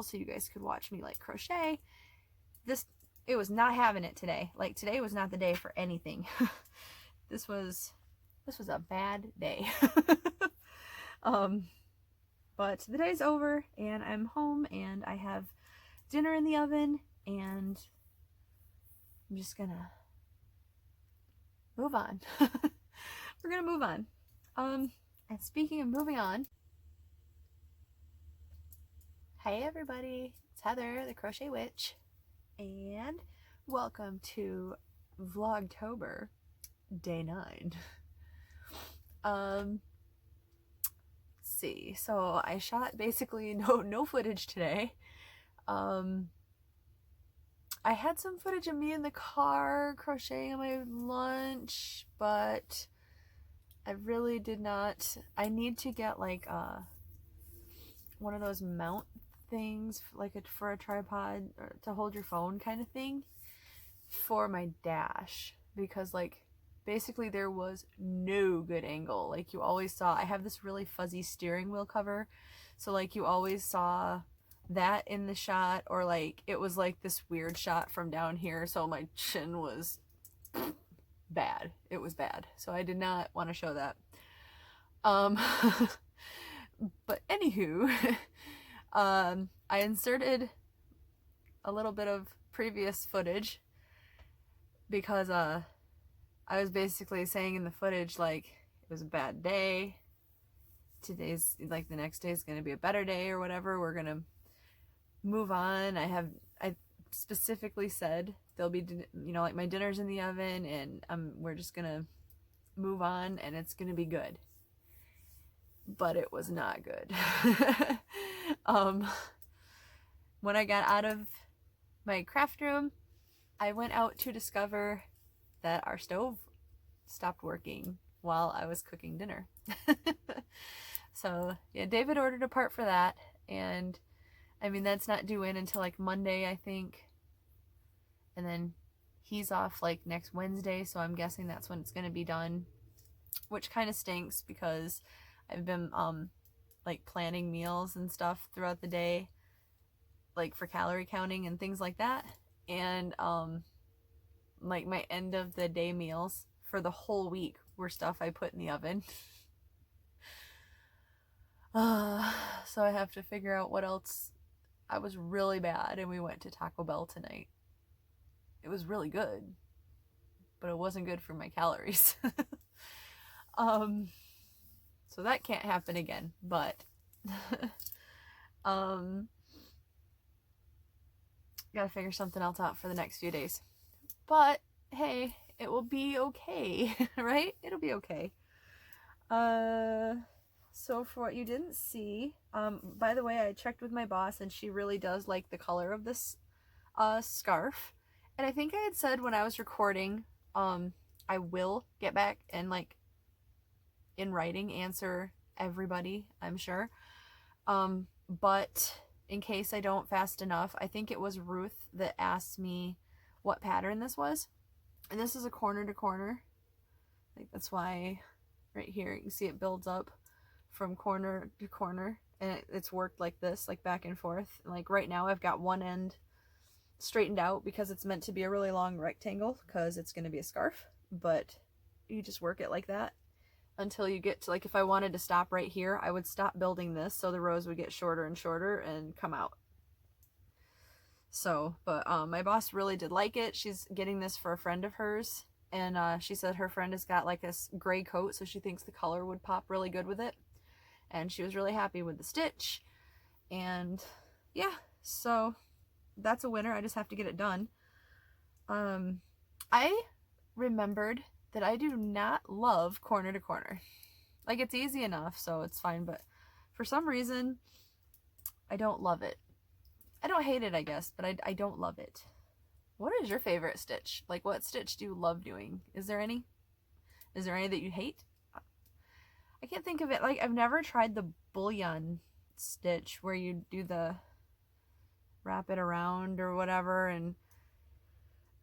so you guys could watch me like crochet. It was not having it today. Like today was not the day for anything. This was a bad day. But the day's over and I'm home and I have dinner in the oven and I'm just gonna move on. We're gonna move on. And speaking of moving on, hey everybody, it's Heather, the Crochet Witch, and welcome to Vlogtober, day 9. Let's see. So I shot basically no footage today. I had some footage of me in the car crocheting on my lunch, but I really did not. I need to get like one of those mount things, like for a tripod or to hold your phone kind of thing for my dash, because like basically there was no good angle. Like you always saw, I have this really fuzzy steering wheel cover, so like you always saw that in the shot, or like it was like this weird shot from down here, so my chin was bad. It was bad, so I did not want to show that. But anywho, I inserted a little bit of previous footage because I was basically saying in the footage like it was a bad day, today's like the next day is going to be a better day or whatever, we're gonna move on. I specifically said there'll be, you know, like my dinner's in the oven and we're just gonna move on and it's gonna be good. But it was not good. When I got out of my craft room, I went out to discover that our stove stopped working while I was cooking dinner. So yeah, David ordered a part for that, and I mean that's not due in until like Monday, I think, and then he's off like next Wednesday, so I'm guessing that's when it's gonna be done, which kind of stinks because I've been like planning meals and stuff throughout the day, like for calorie counting and things like that, and like my end of the day meals for the whole week were stuff I put in the oven. So I have to figure out what else. I was really bad and we went to Taco Bell tonight. It was really good, but it wasn't good for my calories. So that can't happen again, but gotta figure something else out for the next few days. But hey, it will be okay, right? It'll be okay. So for what you didn't see, by the way, I checked with my boss and she really does like the color of this scarf. And I think I had said when I was recording, I will get back and like in writing answer everybody, I'm sure. But in case I don't fast enough, I think it was Ruth that asked me what pattern this was. And this is a corner to corner. Like that's why right here you can see it builds up from corner to corner, and it's worked like this, like back and forth. And like right now I've got one end straightened out because it's meant to be a really long rectangle because it's going to be a scarf, but you just work it like that until you get to, like, if I wanted to stop right here, I would stop building this so the rows would get shorter and shorter and come out. So, but my boss really did like it. She's getting this for a friend of hers, and she said her friend has got like a gray coat, so she thinks the color would pop really good with it, and she was really happy with the stitch. And yeah, so that's a winner. I just have to get it done. I remembered that I do not love corner to corner. Like, it's easy enough, so it's fine, but for some reason I don't love it. I don't hate it, I guess, but I don't love it. What is your favorite stitch? Like, what stitch do you love doing? Is there any? Is there any that you hate? I can't think of it. Like, I've never tried the bullion stitch where you do the wrap it around or whatever,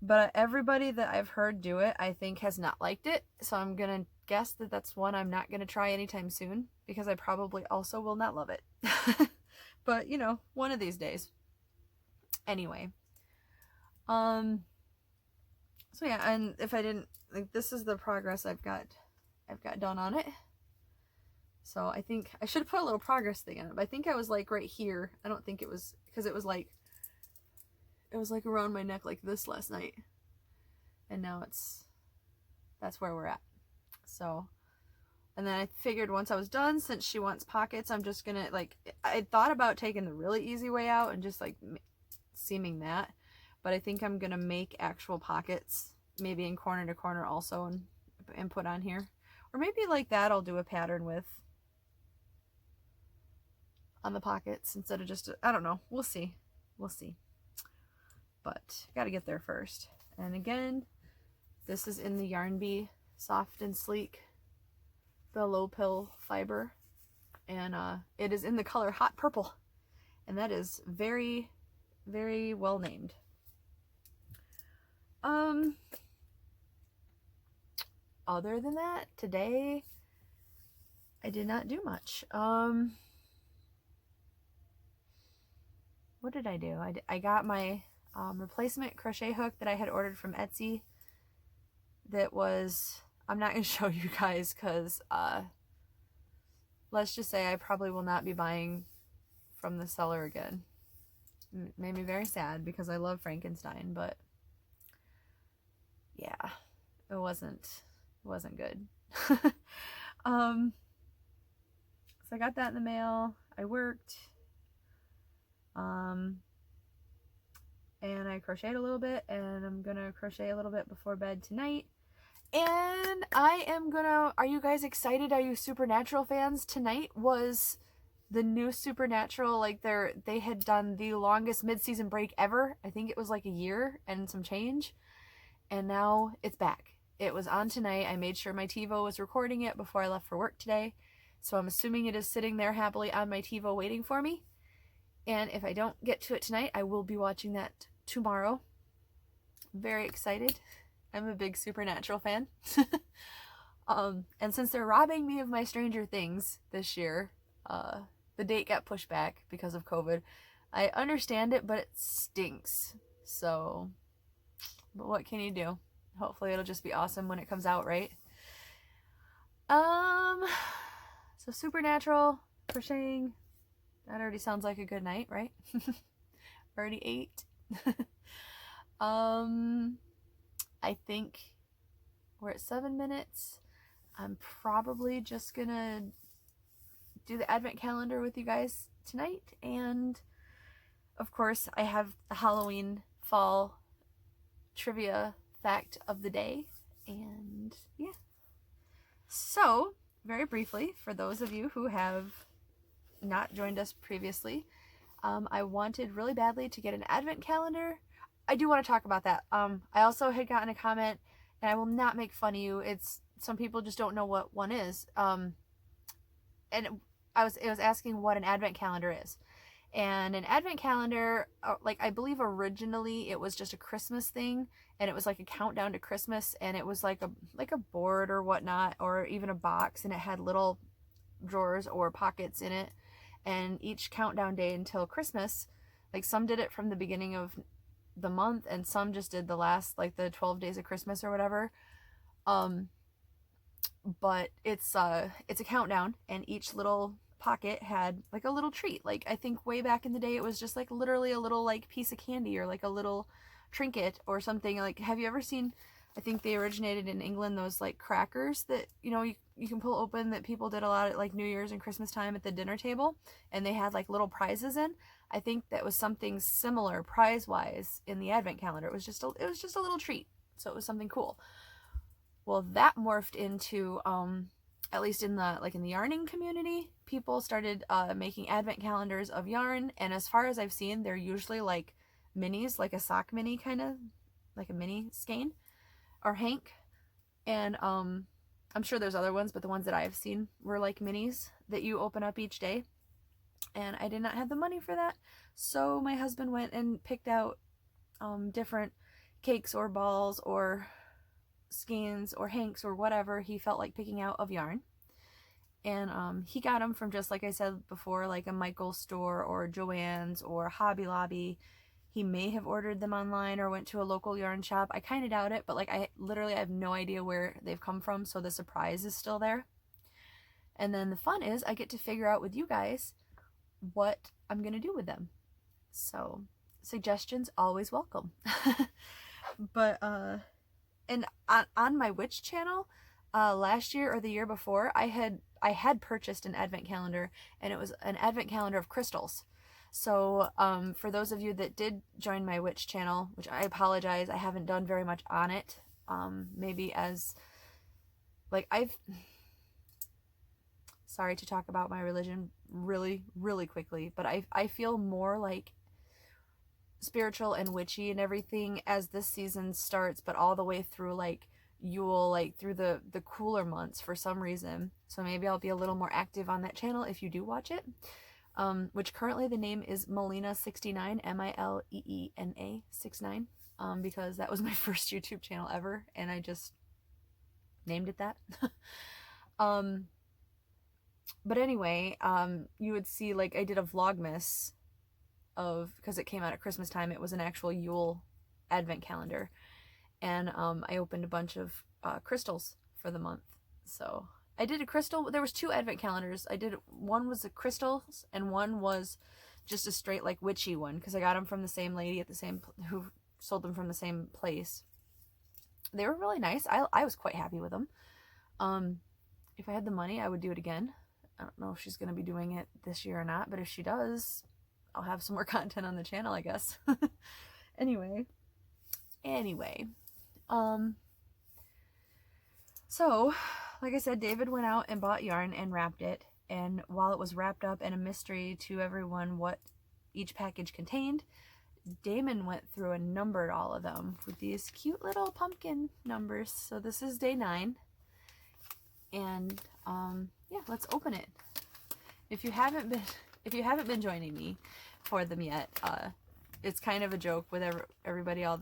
but everybody that I've heard do it, I think, has not liked it, so I'm gonna guess that that's one I'm not gonna try anytime soon, because I probably also will not love it. But, you know, one of these days. Anyway. So yeah, and if I didn't, like, this is the progress I've got done on it. So I think I should have put a little progress thing on it, but I think I was like right here. I don't think it was, because it was like around my neck like this last night. And now that's where we're at. So, and then I figured once I was done, since she wants pockets, I'm just gonna, like, I thought about taking the really easy way out and just like seaming that, but I think I'm gonna make actual pockets, maybe in corner to corner also, and put on here. Or maybe like that I'll do a pattern with on the pockets instead of just, I don't know. We'll see. We'll see. But gotta get there first. And again, this is in the Yarn Bee Soft and Sleek, the low pill fiber. And it is in the color Hot Purple. And that is very, very well named. Other than that, today I did not do much. What did I do? I got my replacement crochet hook that I had ordered from Etsy. That was, I'm not going to show you guys because let's just say I probably will not be buying from the seller again. It made me very sad because I love Frankenstein, but yeah, it wasn't good. So I got that in the mail. I worked. And I crocheted a little bit, and I'm gonna crochet a little bit before bed tonight. And I am gonna, are you guys excited? Are you Supernatural fans? Tonight was the new Supernatural, like they had done the longest mid-season break ever. I think it was like a year and some change. And now it's back. It was on tonight. I made sure my TiVo was recording it before I left for work today. So I'm assuming it is sitting there happily on my TiVo waiting for me. And if I don't get to it tonight, I will be watching that tomorrow. Very excited. I'm a big Supernatural fan. And since they're robbing me of my Stranger Things this year, the date got pushed back because of COVID. I understand it, but it stinks. So, but what can you do? Hopefully it'll just be awesome when it comes out, right? So Supernatural, crocheting. That already sounds like a good night, right? Already ate. I think we're at 7 minutes. I'm probably just gonna do the advent calendar with you guys tonight. And of course, I have the Halloween fall trivia fact of the day. And yeah. So, very briefly, for those of you who have not joined us previously, I wanted really badly to get an advent calendar. I do want to talk about that. I also had gotten a comment, and I will not make fun of you. It's, some people just don't know what one is. And it was asking what an advent calendar is. And an advent calendar, like, I believe originally it was just a Christmas thing, and it was like a countdown to Christmas, and it was like a board or whatnot, or even a box, and it had little drawers or pockets in it. And each countdown day until Christmas, like, some did it from the beginning of the month, and some just did the last, like, the 12 days of Christmas or whatever. But it's a countdown, and each little pocket had like a little treat. Like, I think way back in the day it was just like literally a little like piece of candy or like a little trinket or something. Like, have you ever seen, I think they originated in England, those like crackers that, you know, you can pull open, that people did a lot at like New Year's and Christmas time at the dinner table, and they had like little prizes in. I think that was something similar prize wise in the advent calendar. It was just a little treat, so it was something cool. Well, that morphed into at least in the yarning community, people started making advent calendars of yarn, and as far as I've seen, they're usually like minis, like a sock mini, kind of like a mini skein or hank. And I'm sure there's other ones, but the ones that I've seen were like minis that you open up each day. And I did not have the money for that, so my husband went and picked out different cakes or balls or skeins or hanks or whatever he felt like picking out of yarn. And he got them from, just like I said before, like a Michael's store or Joann's or Hobby Lobby. He may have ordered them online or went to a local yarn shop. I kind of doubt it, but like I have no idea where they've come from, so the surprise is still there. And then the fun is I get to figure out with you guys what I'm going to do with them. So suggestions always welcome. But and on my witch channel, last year or the year before, I had purchased an advent calendar, and it was an advent calendar of crystals. So for those of you that did join my witch channel, which I apologize, I haven't done very much on it. Maybe as like sorry to talk about my religion really, really quickly, but I feel more like spiritual and witchy and everything as this season starts, but all the way through like Yule, like through the cooler months for some reason. So maybe I'll be a little more active on that channel if you do watch it. Which currently the name is Melena69, Mileena 69, because that was my first YouTube channel ever, and I just named it that. But anyway, you would see, like, I did a Vlogmas of, because it came out at Christmas time, it was an actual Yule advent calendar, and I opened a bunch of crystals for the month. So I did a crystal, there was 2 advent calendars. One was the crystals, and one was just a straight, like, witchy one, because I got them from the same lady at the same, who sold them from the same place. They were really nice. I was quite happy with them. If I had the money, I would do it again. I don't know if she's going to be doing it this year or not, but if she does, I'll have some more content on the channel, I guess. Anyway. So, like I said, David went out and bought yarn and wrapped it, and while it was wrapped up and a mystery to everyone what each package contained, Damon went through and numbered all of them with these cute little pumpkin numbers. So this is day 9, and yeah, let's open it. If you haven't been joining me for them yet, it's kind of a joke with everybody, all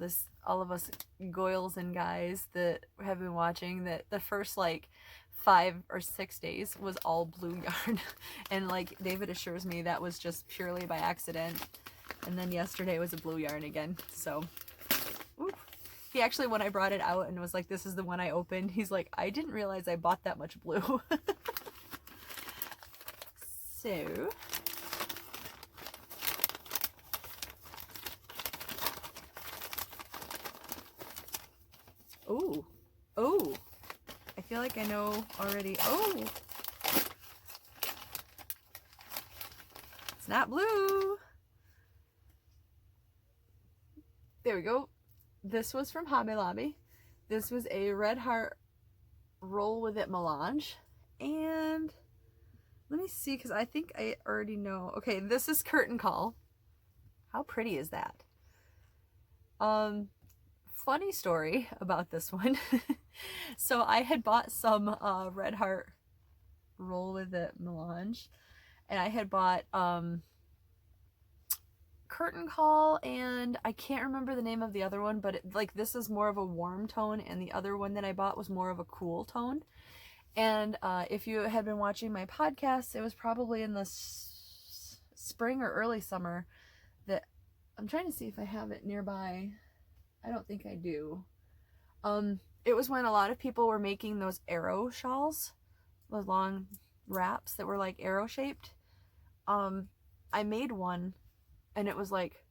of us goyles and guys that have been watching, that the first like 5 or 6 days was all blue yarn. And like David assures me that was just purely by accident. And then yesterday was a blue yarn again. So oof. He actually, when I brought it out and was like, this is the one I opened, he's like, I didn't realize I bought that much blue. So oh, I feel like I know already. Oh, it's not blue. There we go. This was from Hobby Lobby. This was a Red Heart Roll With It melange. And let me see, because I think I already know. Okay, this is Curtain Call. How pretty is that? Funny story about this one. So I had bought some Red Heart Roll With It melange, and I had bought Curtain Call, and I can't remember the name of the other one, but like this is more of a warm tone, and the other one that I bought was more of a cool tone. And if you had been watching my podcast, it was probably in the spring or early summer that, I'm trying to see if I have it nearby. I don't think I do. It was when a lot of people were making those arrow shawls, those long wraps that were like arrow shaped. I made one, and it was like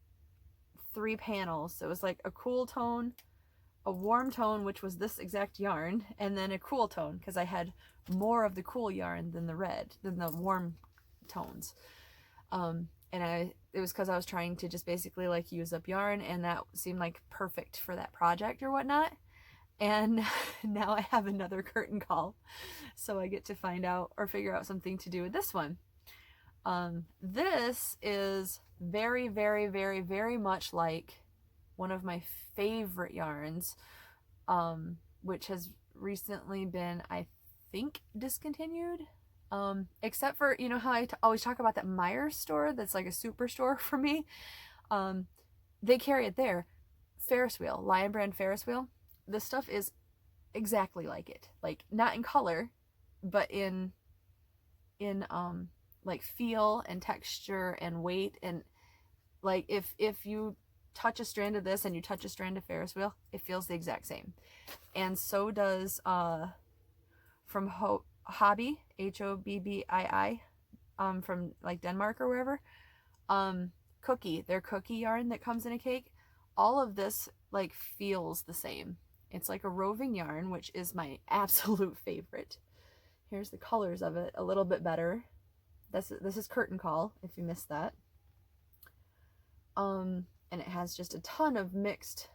3 panels. So it was like a cool tone, a warm tone, which was this exact yarn, and then a cool tone, because I had more of the cool yarn than the warm tones. And it was because I was trying to just basically like use up yarn, and that seemed like perfect for that project or whatnot. And now I have another Curtain Call, so I get to find out or figure out something to do with this one. This is very, very, very, very much like one of my favorite yarns, which has recently been, I think, discontinued. Except for, you know how I always talk about that Myers store that's like a superstore for me? They carry it there. Ferris wheel, Lion Brand Ferris wheel. This stuff is exactly like it. Like, not in color, but in in like feel and texture and weight, and like if you touch a strand of this and you touch a strand of Ferris wheel, it feels the exact same. And so does from Hobby, Hobbii, from like Denmark or wherever, cookie, their cookie yarn that comes in a cake. All of this like feels the same. It's like a roving yarn, which is my absolute favorite. Here's the colors of it a little bit better. This is Curtain Call, if you missed that. And it has just a ton of mixed,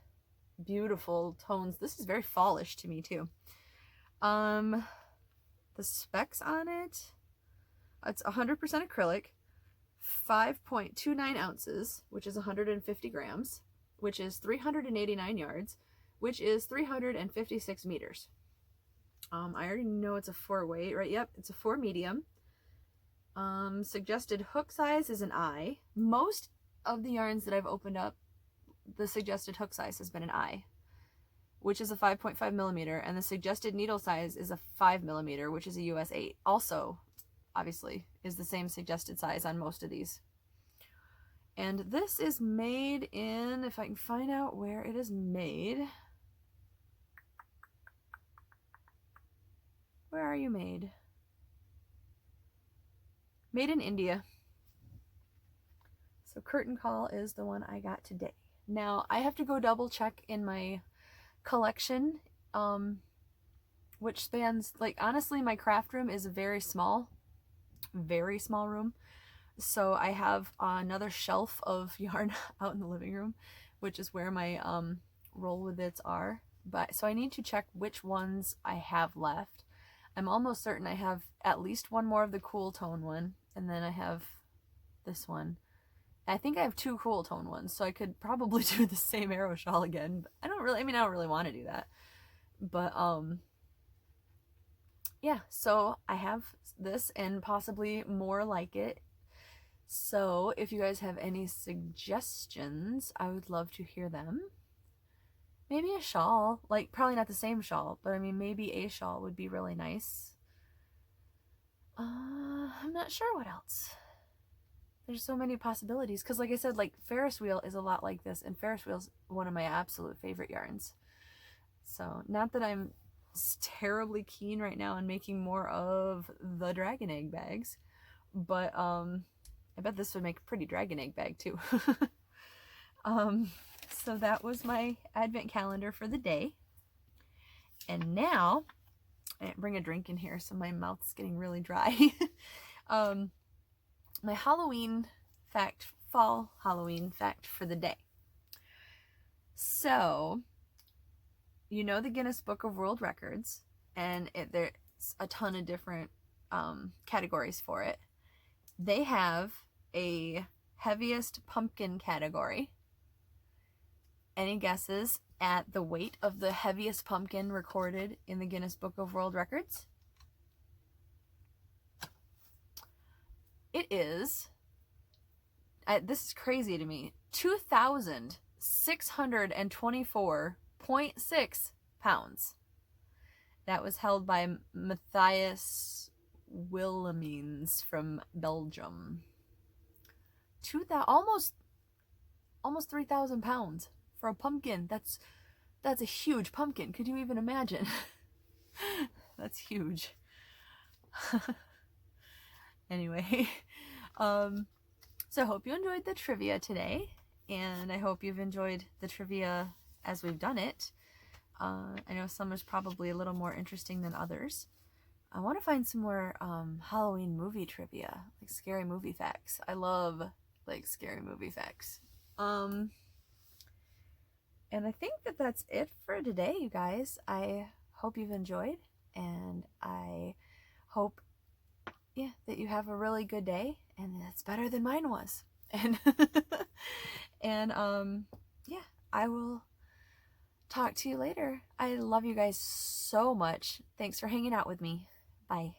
beautiful tones. This is very fallish to me too. The specs on it, it's 100% acrylic, 5.29 ounces, which is 150 grams, which is 389 yards, which is 356 meters. I already know it's a 4 weight, right? Yep, it's a 4 medium. Suggested hook size is an I. Most of the yarns that I've opened up, the suggested hook size has been an I, which is a 5.5 millimeter, and the suggested needle size is a 5 millimeter, which is a US 8. Also, obviously, is the same suggested size on most of these. And this is made in, if I can find out where it is made. Where are you made? Made in India. So Curtain Call is the one I got today. Now, I have to go double check in my collection, which spans, like, honestly, my craft room is a very small room. So I have another shelf of yarn out in the living room, which is where my roll with its are. But so I need to check which ones I have left. I'm almost certain I have at least one more of the cool tone one, and then I have this one. I think I have 2 cool tone ones, so I could probably do the same arrow shawl again. But I don't really want to do that. But yeah, so I have this and possibly more like it. So if you guys have any suggestions, I would love to hear them. Maybe a shawl, like probably not the same shawl, but I mean maybe a shawl would be really nice. I'm not sure what else. There's so many possibilities, because like I said, like Ferris wheel is a lot like this, and Ferris wheel's one of my absolute favorite yarns. So not that I'm terribly keen right now on making more of the dragon egg bags, but I bet this would make a pretty dragon egg bag too. So that was my advent calendar for the day. And now, I didn't bring a drink in here, so my mouth's getting really dry. My Halloween fact, fall Halloween fact for the day. So, you know the Guinness Book of World Records, and there's a ton of different categories for it. They have a heaviest pumpkin category. Any guesses at the weight of the heaviest pumpkin recorded in the Guinness Book of World Records? It is, this is crazy to me, 2,624.6 pounds. That was held by Matthias Willemines from Belgium. Almost 3,000 pounds for a pumpkin. That's a huge pumpkin. Could you even imagine? That's huge. Anyway, so I hope you enjoyed the trivia today, and I hope you've enjoyed the trivia as we've done it. I know some is probably a little more interesting than others. I want to find some more Halloween movie trivia, like scary movie facts. I love like scary movie facts. And I think that that's it for today, you guys. I hope you've enjoyed, and I hope that you have a really good day, and it's better than mine was. And I will talk to you later. I love you guys so much. Thanks for hanging out with me. Bye.